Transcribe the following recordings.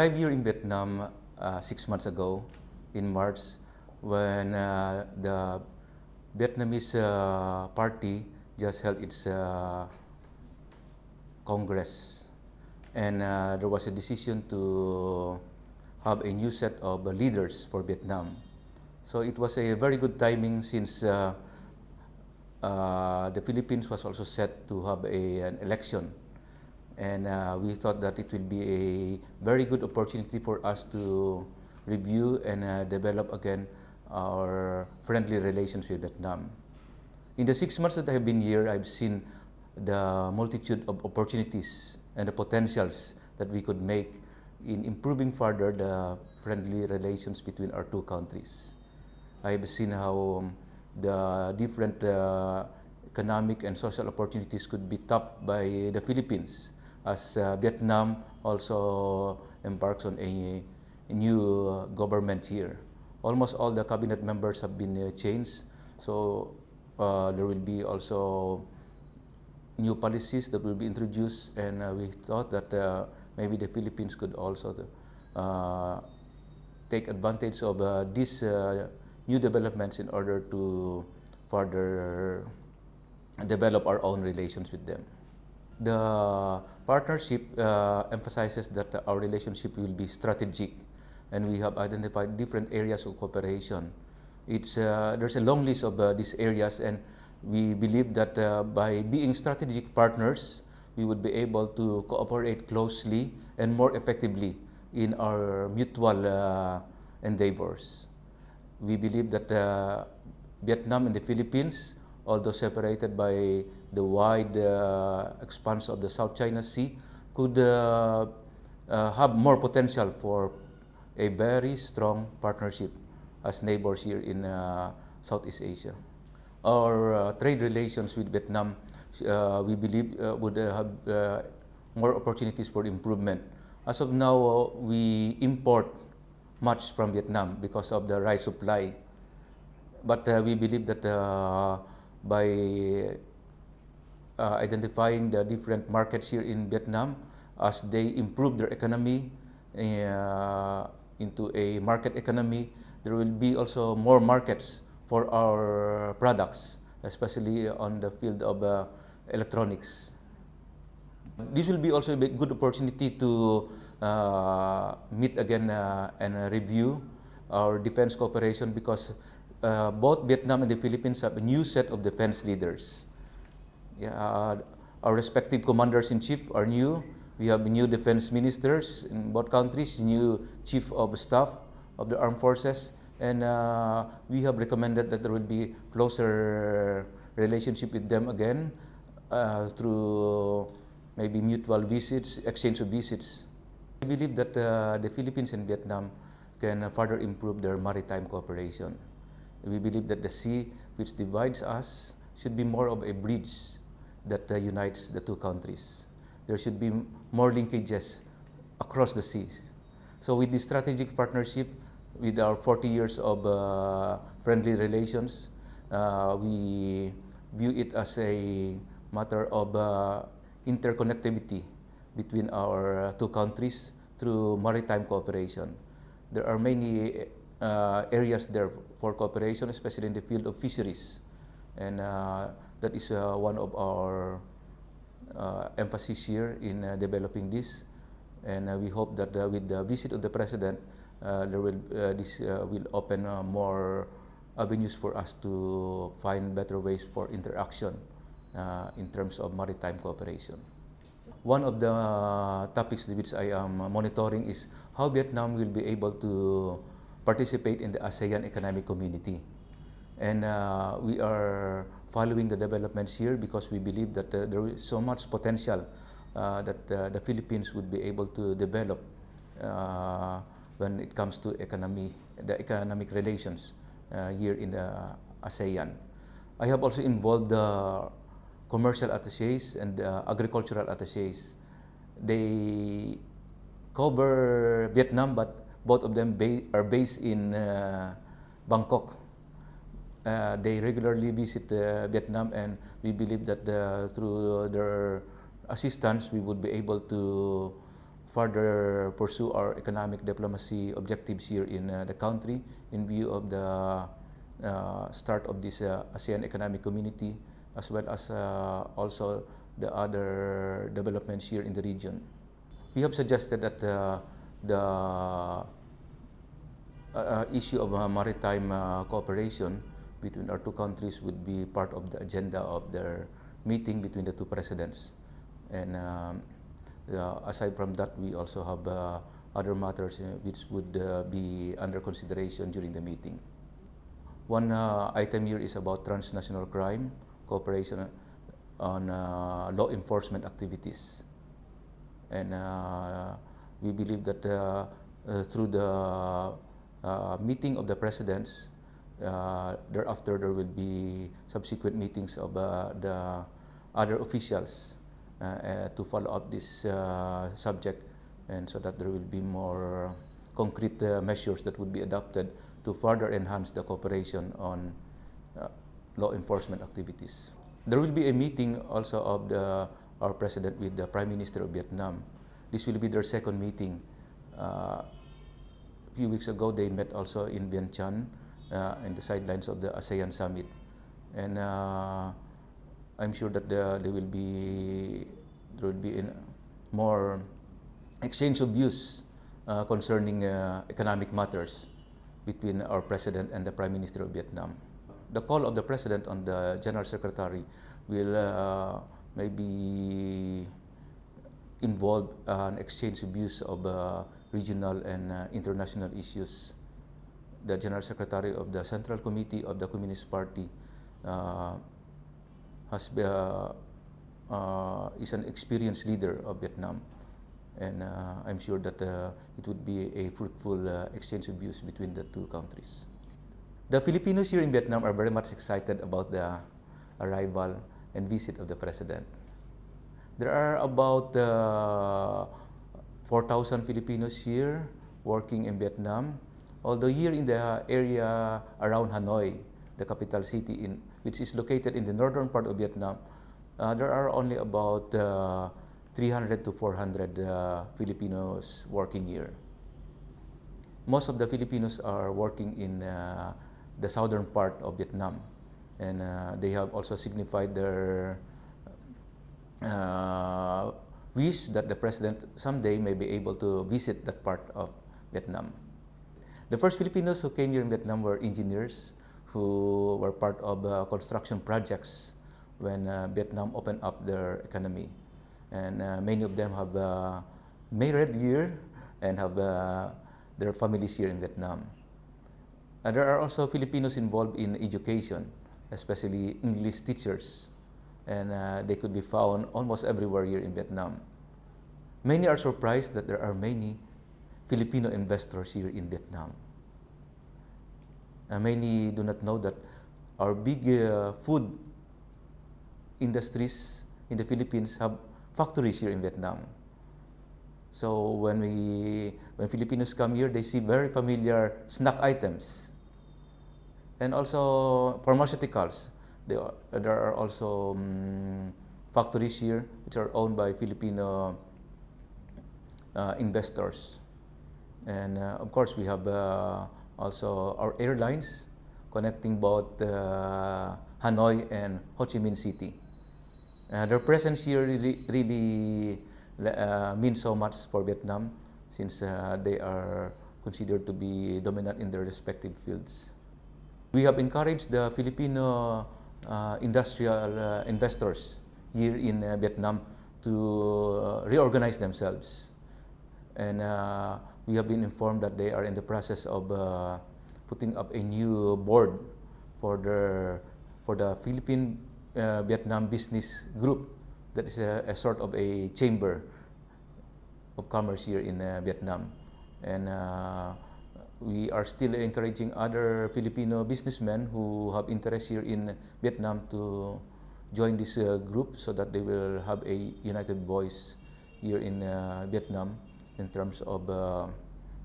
arrived here in Vietnam 6 months ago in March when the Vietnamese party just held its Congress, and there was a decision to have a new set of leaders for Vietnam. So it was a very good timing since the Philippines was also set to have an election, and we thought that it will be a very good opportunity for us to review and develop again our friendly relations with Vietnam. In the 6 months that I have been here, I've seen the multitude of opportunities and the potentials that we could make in improving further the friendly relations between our two countries. I have seen how the different economic and social opportunities could be tapped by the Philippines as Vietnam also embarks on a new government here. Almost all the cabinet members have been changed, so there will be also new policies that will be introduced, and we thought that maybe the Philippines could also take advantage of these new developments in order to further develop our own relations with them. The partnership emphasizes that our relationship will be strategic, and we have identified different areas of cooperation. There's a long list of these areas, and we believe that by being strategic partners, we would be able to cooperate closely and more effectively in our mutual endeavors. We believe that Vietnam and the Philippines, although separated by the wide expanse of the South China Sea, could have more potential for a very strong partnership as neighbors here in Southeast Asia. Our trade relations with Vietnam, we believe, would have more opportunities for improvement. As of now, we import much from Vietnam because of the rice supply. But we believe that by identifying the different markets here in Vietnam, as they improve their economy into a market economy, there will be also more markets for our products, especially on the field of electronics. This will be also a good opportunity to meet again and review our defense cooperation, because both Vietnam and the Philippines have a new set of defense leaders. Our respective commanders-in-chief are new. We have new defense ministers in both countries, new chief of staff of the armed forces, and we have recommended that there will be closer relationship with them again through maybe mutual visits, exchange of visits. I believe that the Philippines and Vietnam can further improve their maritime cooperation. We believe that the sea which divides us should be more of a bridge that unites the two countries. There should be more linkages across the seas. So with this strategic partnership, with our 40 years of friendly relations, we view it as a matter of interconnectivity between our two countries through maritime cooperation. There are many areas there for cooperation, especially in the field of fisheries, and that is one of our emphasis here in developing this. And we hope that with the visit of the President, this will open more avenues for us to find better ways for interaction in terms of maritime cooperation. One of the topics which I am monitoring is how Vietnam will be able to participate in the ASEAN economic community. And we are following the developments here because we believe that there is so much potential that the Philippines would be able to develop when it comes to the economic relations here in the ASEAN. I have also involved the commercial attachés and agricultural attachés. They cover Vietnam, but both of them are based in Bangkok. They regularly visit Vietnam, and we believe that through their assistance, we would be able to further pursue our economic diplomacy objectives here in the country in view of the start of this ASEAN Economic Community, as well as also the other developments here in the region. We have suggested that the issue of maritime cooperation between our two countries would be part of the agenda of their meeting between the two presidents. And aside from that, we also have other matters which would be under consideration during the meeting. One item here is about transnational crime, cooperation on law enforcement activities. And we believe that through the meeting of the presidents, thereafter there will be subsequent meetings of the other officials to follow up this subject, and so that there will be more concrete measures that would be adopted to further enhance the cooperation on law enforcement activities. There will be a meeting also of our president with the Prime Minister of Vietnam. This will be their second meeting. A few weeks ago, they met also in Vientiane in the sidelines of the ASEAN summit. And I'm sure that there will be more exchange of views concerning economic matters between our president and the Prime Minister of Vietnam. The call of the president on the General Secretary will maybe involve an exchange of views of regional and international issues. The General Secretary of the Central Committee of the Communist Party is an experienced leader of Vietnam, and I'm sure that it would be a fruitful exchange of views between the two countries. The Filipinos here in Vietnam are very much excited about the arrival and visit of the President. There are about 4,000 Filipinos here working in Vietnam, although here in the area around Hanoi, the capital city, which is located in the northern part of Vietnam, there are only about 300 to 400 Filipinos working here. Most of the Filipinos are working in the southern part of Vietnam, and they have also signified their wish that the President someday may be able to visit that part of Vietnam. The first Filipinos who came here in Vietnam were engineers who were part of construction projects when Vietnam opened up their economy. And many of them have married here and have their families here in Vietnam. There are also Filipinos involved in education, especially English teachers, and they could be found almost everywhere here in Vietnam. Many are surprised that there are many Filipino investors here in Vietnam. Many do not know that our big food industries in the Philippines have factories here in Vietnam. So when Filipinos come here, they see very familiar snack items. And also pharmaceuticals. There are also factories here which are owned by Filipino investors. And of course, we have also our airlines connecting both Hanoi and Ho Chi Minh City. Their presence here really means so much for Vietnam, since they are considered to be dominant in their respective fields. We have encouraged the Filipino industrial investors here in Vietnam to reorganize themselves. And we have been informed that they are in the process of putting up a new board for the Philippine Vietnam Business Group, that is a sort of a chamber of commerce here in Vietnam. And we are still encouraging other Filipino businessmen who have interest here in Vietnam to join this group, so that they will have a united voice here in Vietnam in terms of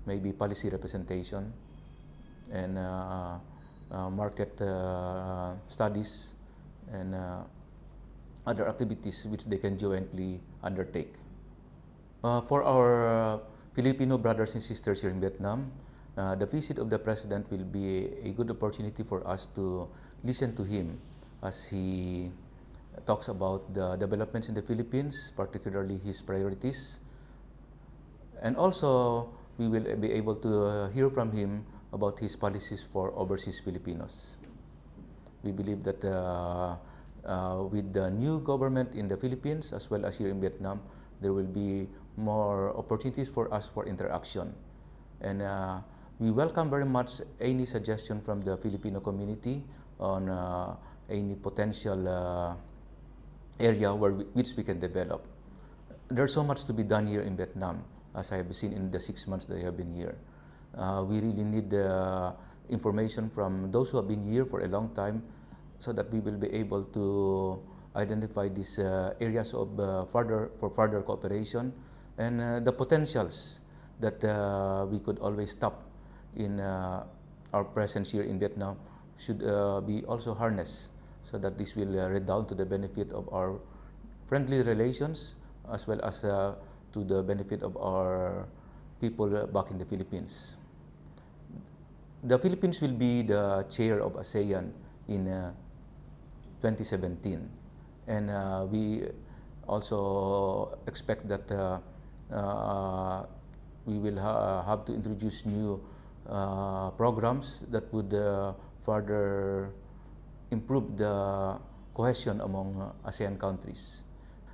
maybe policy representation and market studies and other activities which they can jointly undertake. For our Filipino brothers and sisters here in Vietnam, the visit of the President will be a good opportunity for us to listen to him as he talks about the developments in the Philippines, particularly his priorities. And also, we will be able to hear from him about his policies for overseas Filipinos. We believe that with the new government in the Philippines as well as here in Vietnam, there will be more opportunities for us for interaction. And we welcome very much any suggestion from the Filipino community on any potential area which we can develop. There's so much to be done here in Vietnam, as I have seen in the 6 months that I have been here. We really need information from those who have been here for a long time so that we will be able to identify these areas of further cooperation and the potentials that we could always tap in our presence here in Vietnam should be also harnessed so that this will redound to the benefit of our friendly relations as well as to the benefit of our people back in the Philippines. The Philippines will be the chair of ASEAN in 2017, and we also expect that we will have to introduce new programs that would further improve the cohesion among ASEAN countries,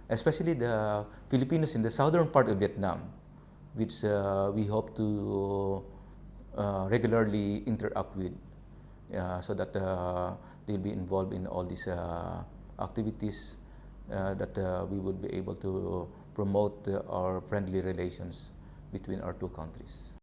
especially the Filipinos in the southern part of Vietnam, which we hope to regularly interact with so that they'll be involved in all these activities that we would be able to promote our friendly relations between our two countries.